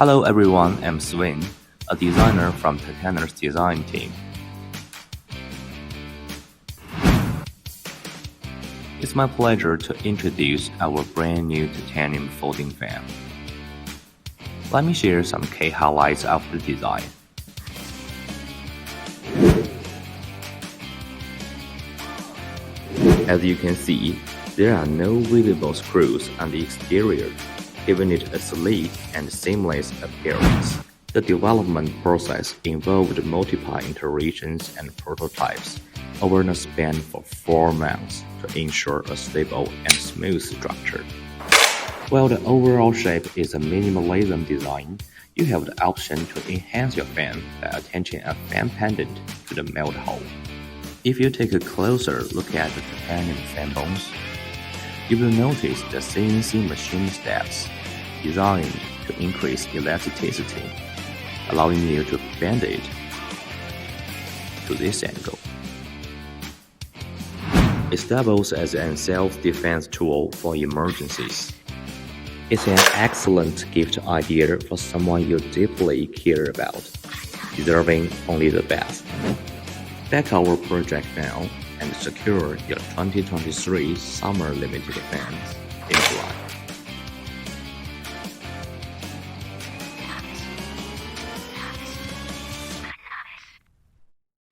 Hello everyone, I'm Sven, a designer from Titanium's design team. It's my pleasure to introduce our brand new titanium folding fan. Let me share some key highlights of the design. As you can see, there are no visible screws on the exterior, giving it a sleek and seamless appearance. The development process involved multiple iterations and prototypes over a span of 4 months to ensure a stable and smooth structure. While the overall shape is a minimalism design, you have the option to enhance your fan by attaching a fan pendant to the melt hole. If you take a closer look at the titanium fan bones, you will notice the CNC machine steps designed to increase elasticity, allowing you to bend it to this angle. It doubles as a self-defense tool for emergencies. It's an excellent gift idea for someone you deeply care about, deserving only the best. Back our project now and secure your 2023 Summer Limited fans in July.